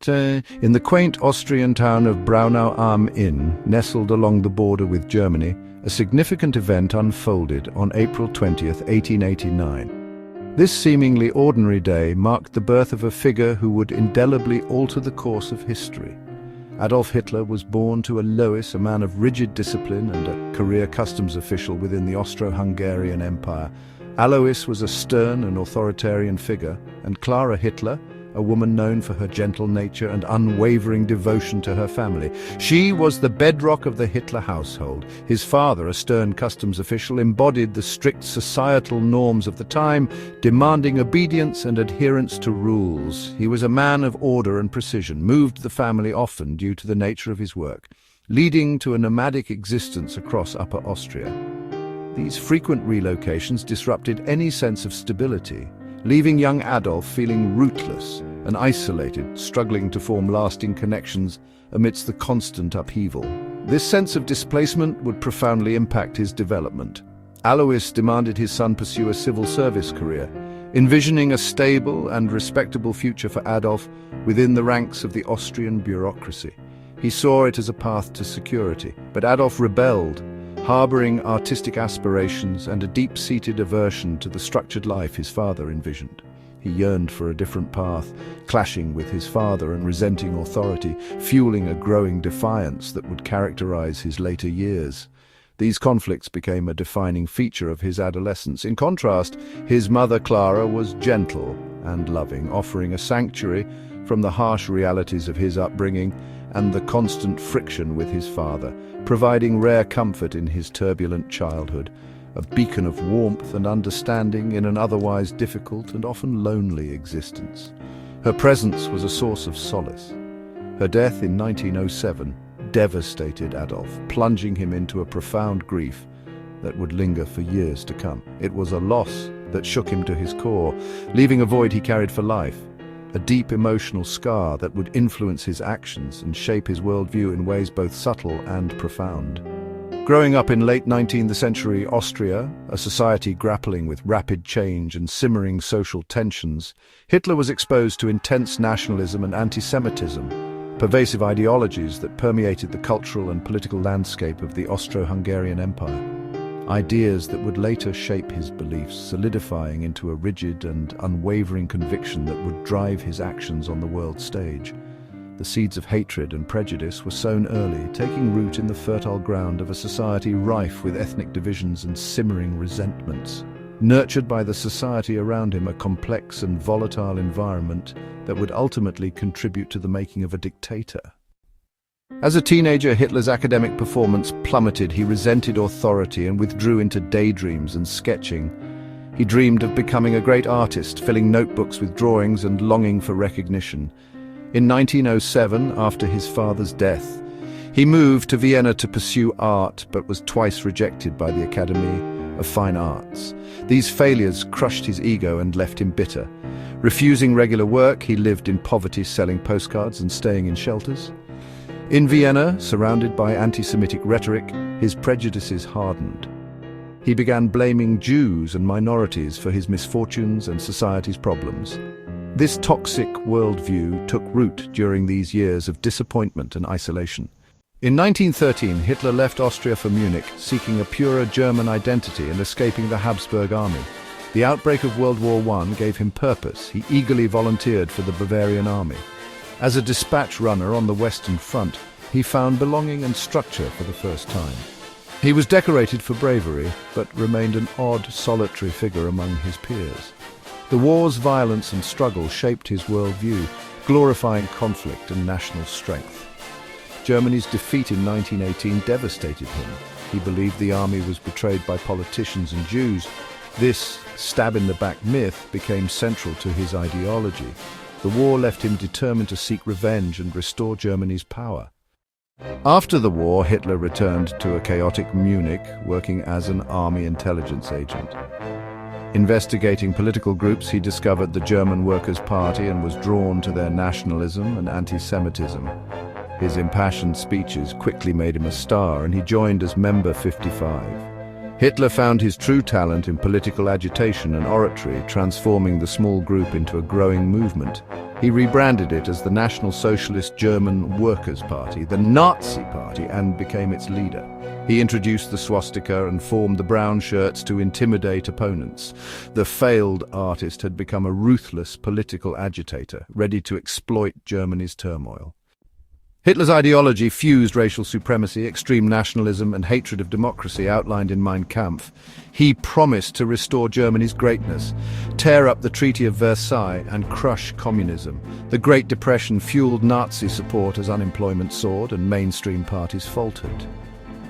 In the quaint Austrian town of Braunau am Inn, nestled along the border with Germany, a significant event unfolded on April 20th, 1889. This seemingly ordinary day marked the birth of a figure who would indelibly alter the course of history. Adolf Hitler was born to Alois, a man of rigid discipline and a career customs official within the Austro-Hungarian Empire. Alois was a stern and authoritarian figure, and Clara Hitler, a woman known for her gentle nature and unwavering devotion to her family. She was the bedrock of the Hitler household. His father, a stern customs official, embodied the strict societal norms of the time, demanding obedience and adherence to rules. He was a man of order and precision, moved the family often due to the nature of his work, leading to a nomadic existence across Upper Austria. These frequent relocations disrupted any sense of stability, leaving young Adolf feeling rootless and isolated, struggling to form lasting connections amidst the constant upheaval. This sense of displacement would profoundly impact his development. Alois demanded his son pursue a civil service career, envisioning a stable and respectable future for Adolf within the ranks of the Austrian bureaucracy. He saw it as a path to security, but Adolf rebelled, harboring artistic aspirations and a deep-seated aversion to the structured life his father envisioned. He yearned for a different path, clashing with his father and resenting authority, fueling a growing defiance that would characterize his later years. These conflicts became a defining feature of his adolescence. In contrast, his mother Clara was gentle and loving, offering a sanctuary from the harsh realities of his upbringing and the constant friction with his father, providing rare comfort in his turbulent childhood, a beacon of warmth and understanding in an otherwise difficult and often lonely existence. Her presence was a source of solace. Her death in 1907 devastated Adolf, plunging him into a profound grief that would linger for years to come. It was a loss that shook him to his core, leaving a void he carried for life, a deep emotional scar that would influence his actions and shape his worldview in ways both subtle and profound. Growing up in late 19th century Austria, a society grappling with rapid change and simmering social tensions, Hitler was exposed to intense nationalism and anti-Semitism, pervasive ideologies that permeated the cultural and political landscape of the Austro-Hungarian Empire. Ideas that would later shape his beliefs, solidifying into a rigid and unwavering conviction that would drive his actions on the world stage. The seeds of hatred and prejudice were sown early, taking root in the fertile ground of a society rife with ethnic divisions and simmering resentments. Nurtured by the society around him, a complex and volatile environment that would ultimately contribute to the making of a dictator. As a teenager, Hitler's academic performance plummeted. He resented authority and withdrew into daydreams and sketching. He dreamed of becoming a great artist, filling notebooks with drawings and longing for recognition. In 1907, after his father's death, he moved to Vienna to pursue art, but was twice rejected by the Academy of Fine Arts. These failures crushed his ego and left him bitter. Refusing regular work, he lived in poverty, selling postcards and staying in shelters. In Vienna, surrounded by anti-Semitic rhetoric, his prejudices hardened. He began blaming Jews and minorities for his misfortunes and society's problems. This toxic worldview took root during these years of disappointment and isolation. In 1913, Hitler left Austria for Munich, seeking a purer German identity and escaping the Habsburg army. The outbreak of World War I gave him purpose. He eagerly volunteered for the Bavarian army. As a dispatch runner on the Western Front, he found belonging and structure for the first time. He was decorated for bravery, but remained an odd, solitary figure among his peers. The war's violence and struggle shaped his worldview, glorifying conflict and national strength. Germany's defeat in 1918 devastated him. He believed the army was betrayed by politicians and Jews. This stab-in-the-back myth became central to his ideology. The war left him determined to seek revenge and restore Germany's power. After the war, Hitler returned to a chaotic Munich, working as an army intelligence agent. Investigating political groups, he discovered the German Workers' Party and was drawn to their nationalism and anti-Semitism. His impassioned speeches quickly made him a star, and he joined as Member 55. Hitler found his true talent in political agitation and oratory, transforming the small group into a growing movement. He rebranded it as the National Socialist German Workers' Party, the Nazi Party, and became its leader. He introduced the swastika and formed the brown shirts to intimidate opponents. The failed artist had become a ruthless political agitator, ready to exploit Germany's turmoil. Hitler's ideology fused racial supremacy, extreme nationalism, and hatred of democracy outlined in Mein Kampf. He promised to restore Germany's greatness, tear up the Treaty of Versailles, and crush communism. The Great Depression fueled Nazi support as unemployment soared and mainstream parties faltered.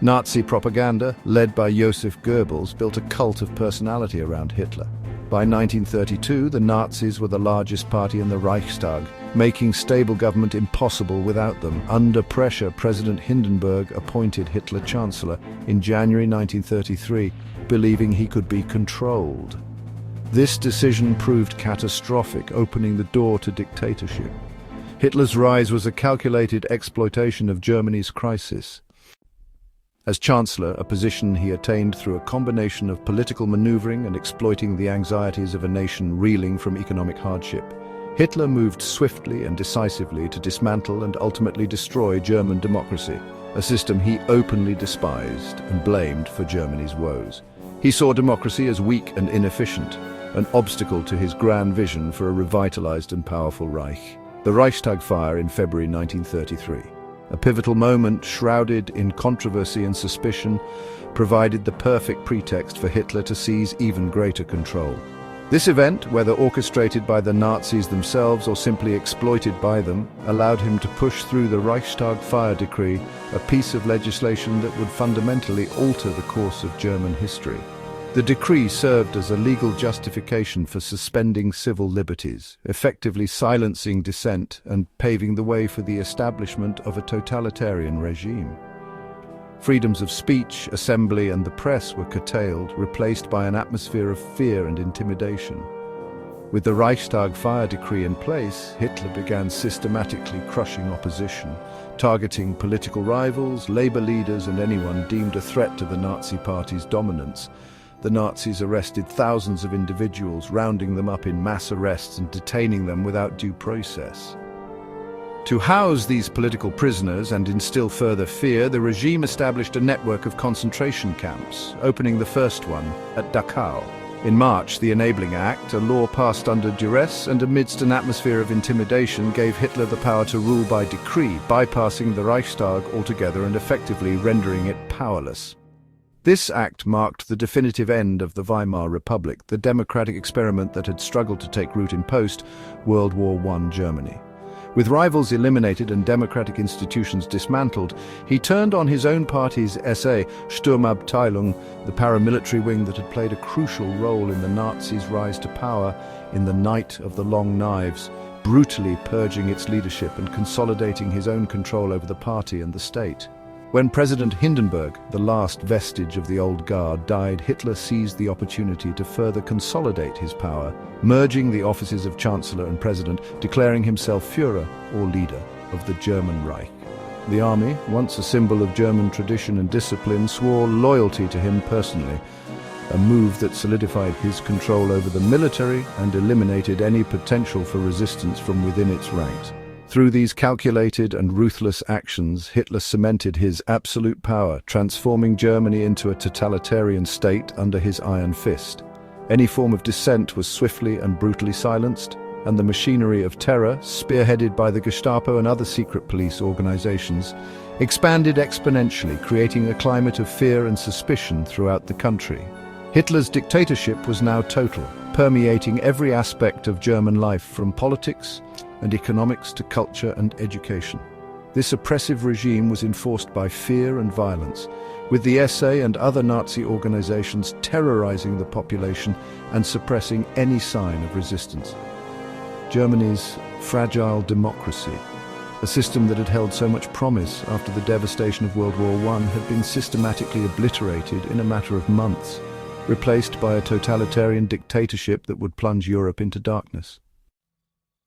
Nazi propaganda, led by Joseph Goebbels, built a cult of personality around Hitler. By 1932, the Nazis were the largest party in the Reichstag, making stable government impossible without them. Under pressure, President Hindenburg appointed Hitler Chancellor in January 1933, believing he could be controlled. This decision proved catastrophic, opening the door to dictatorship. Hitler's rise was a calculated exploitation of Germany's crisis. As Chancellor, a position he attained through a combination of political maneuvering and exploiting the anxieties of a nation reeling from economic hardship, Hitler moved swiftly and decisively to dismantle and ultimately destroy German democracy, a system he openly despised and blamed for Germany's woes. He saw democracy as weak and inefficient, an obstacle to his grand vision for a revitalized and powerful Reich. The Reichstag fire in February 1933. A pivotal moment shrouded in controversy and suspicion, provided the perfect pretext for Hitler to seize even greater control. This event, whether orchestrated by the Nazis themselves or simply exploited by them, allowed him to push through the Reichstag fire decree, a piece of legislation that would fundamentally alter the course of German history. The decree served as a legal justification for suspending civil liberties, effectively silencing dissent and paving the way for the establishment of a totalitarian regime. Freedoms of speech, assembly, and the press were curtailed, replaced by an atmosphere of fear and intimidation. With the Reichstag fire decree in place, Hitler began systematically crushing opposition, targeting political rivals, labor leaders, and anyone deemed a threat to the Nazi Party's dominance. The Nazis arrested thousands of individuals, rounding them up in mass arrests and detaining them without due process. To house these political prisoners and instill further fear, the regime established a network of concentration camps, opening the first one at Dachau. In March, the Enabling Act, a law passed under duress and amidst an atmosphere of intimidation, gave Hitler the power to rule by decree, bypassing the Reichstag altogether and effectively rendering it powerless. This act marked the definitive end of the Weimar Republic, the democratic experiment that had struggled to take root in post-World War I Germany. With rivals eliminated and democratic institutions dismantled, he turned on his own party's SA, Sturmabteilung, the paramilitary wing that had played a crucial role in the Nazis' rise to power in the Night of the Long Knives, brutally purging its leadership and consolidating his own control over the party and the state. When President Hindenburg, the last vestige of the old guard, died, Hitler seized the opportunity to further consolidate his power, merging the offices of Chancellor and President, declaring himself Führer, or leader, of the German Reich. The army, once a symbol of German tradition and discipline, swore loyalty to him personally, a move that solidified his control over the military and eliminated any potential for resistance from within its ranks. Through these calculated and ruthless actions, Hitler cemented his absolute power, transforming Germany into a totalitarian state under his iron fist. Any form of dissent was swiftly and brutally silenced, and the machinery of terror, spearheaded by the Gestapo and other secret police organizations, expanded exponentially, creating a climate of fear and suspicion throughout the country. Hitler's dictatorship was now total, permeating every aspect of German life, from politics and economics to culture and education. This oppressive regime was enforced by fear and violence, with the SA and other Nazi organizations terrorizing the population and suppressing any sign of resistance. Germany's fragile democracy, a system that had held so much promise after the devastation of World War I, had been systematically obliterated in a matter of months, replaced by a totalitarian dictatorship that would plunge Europe into darkness.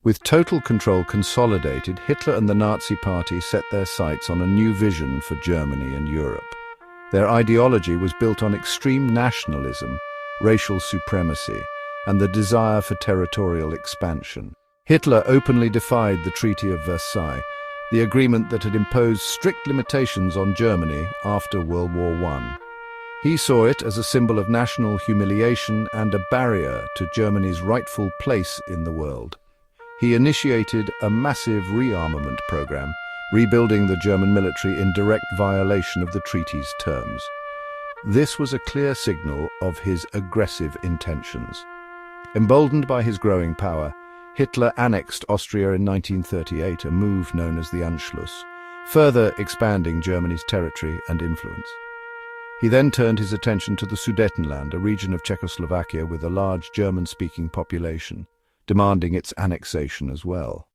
With total control consolidated, Hitler and the Nazi Party set their sights on a new vision for Germany and Europe. Their ideology was built on extreme nationalism, racial supremacy, and the desire for territorial expansion. Hitler openly defied the Treaty of Versailles, the agreement that had imposed strict limitations on Germany after World War I. He saw it as a symbol of national humiliation and a barrier to Germany's rightful place in the world. He initiated a massive rearmament program, rebuilding the German military in direct violation of the treaty's terms. This was a clear signal of his aggressive intentions. Emboldened by his growing power, Hitler annexed Austria in 1938, a move known as the Anschluss, further expanding Germany's territory and influence. He then turned his attention to the Sudetenland, a region of Czechoslovakia with a large German-speaking population, demanding its annexation as well.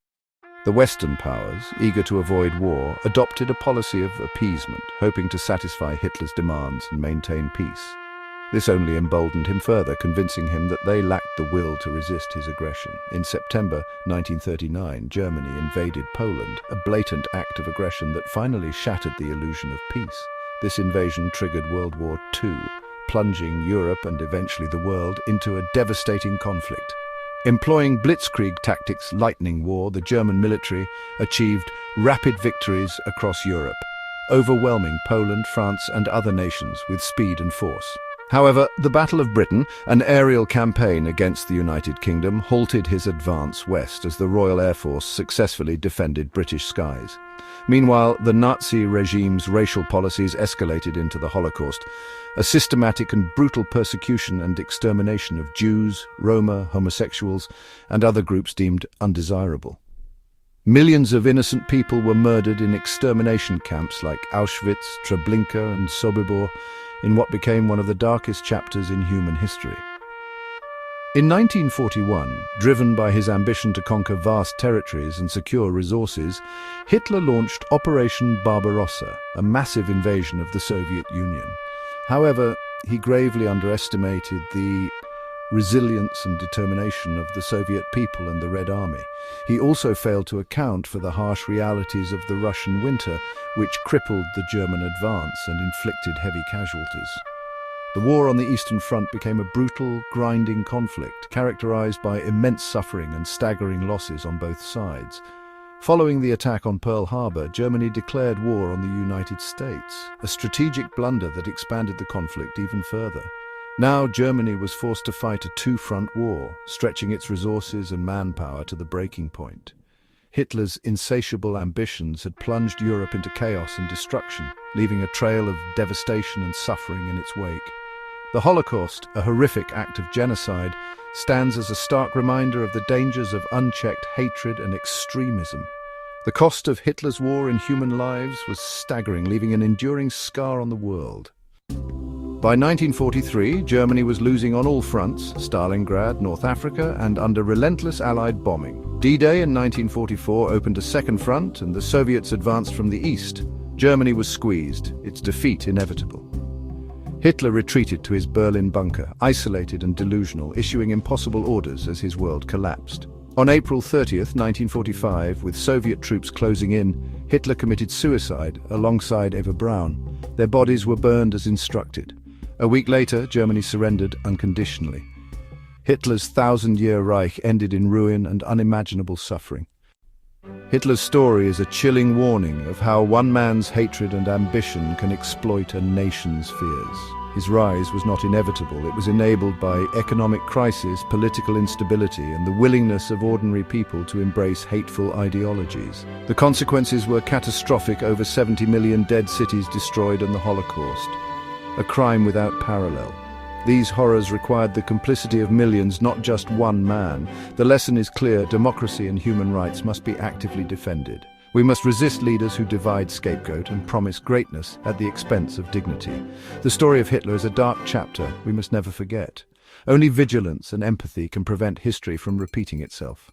The Western powers, eager to avoid war, adopted a policy of appeasement, hoping to satisfy Hitler's demands and maintain peace. This only emboldened him further, convincing him that they lacked the will to resist his aggression. In September 1939, Germany invaded Poland, a blatant act of aggression that finally shattered the illusion of peace. This invasion triggered World War II, plunging Europe and eventually the world into a devastating conflict. Employing blitzkrieg tactics, lightning war, the German military achieved rapid victories across Europe, overwhelming Poland, France, and other nations with speed and force. However, the Battle of Britain, an aerial campaign against the United Kingdom, halted his advance west as the Royal Air Force successfully defended British skies. Meanwhile, the Nazi regime's racial policies escalated into the Holocaust, a systematic and brutal persecution and extermination of Jews, Roma, homosexuals, and other groups deemed undesirable. Millions of innocent people were murdered in extermination camps like Auschwitz, Treblinka, and Sobibor, in what became one of the darkest chapters in human history. In 1941, driven by his ambition to conquer vast territories and secure resources, Hitler launched Operation Barbarossa, a massive invasion of the Soviet Union. However, he gravely underestimated the resilience and determination of the Soviet people and the Red Army. He also failed to account for the harsh realities of the Russian winter, which crippled the German advance and inflicted heavy casualties. The war on the Eastern Front became a brutal, grinding conflict, characterized by immense suffering and staggering losses on both sides. Following the attack on Pearl Harbor, Germany declared war on the United States, a strategic blunder that expanded the conflict even further. Now Germany was forced to fight a two-front war, stretching its resources and manpower to the breaking point. Hitler's insatiable ambitions had plunged Europe into chaos and destruction, leaving a trail of devastation and suffering in its wake. The Holocaust, a horrific act of genocide, stands as a stark reminder of the dangers of unchecked hatred and extremism. The cost of Hitler's war in human lives was staggering, leaving an enduring scar on the world. By 1943, Germany was losing on all fronts, Stalingrad, North Africa, and under relentless Allied bombing. D-Day in 1944 opened a second front, and the Soviets advanced from the east. Germany was squeezed, its defeat inevitable. Hitler retreated to his Berlin bunker, isolated and delusional, issuing impossible orders as his world collapsed. On April 30th, 1945, with Soviet troops closing in, Hitler committed suicide alongside Eva Braun. Their bodies were burned as instructed. A week later, Germany surrendered unconditionally. Hitler's 1,000-year Reich ended in ruin and unimaginable suffering. Hitler's story is a chilling warning of how one man's hatred and ambition can exploit a nation's fears. His rise was not inevitable. It was enabled by economic crisis, political instability, and the willingness of ordinary people to embrace hateful ideologies. The consequences were catastrophic: over 70 million dead cities destroyed and the Holocaust. A crime without parallel. These horrors required the complicity of millions, not just one man. The lesson is clear: democracy and human rights must be actively defended. We must resist leaders who divide, scapegoat, and promise greatness at the expense of dignity. The story of Hitler is a dark chapter we must never forget. Only vigilance and empathy can prevent history from repeating itself.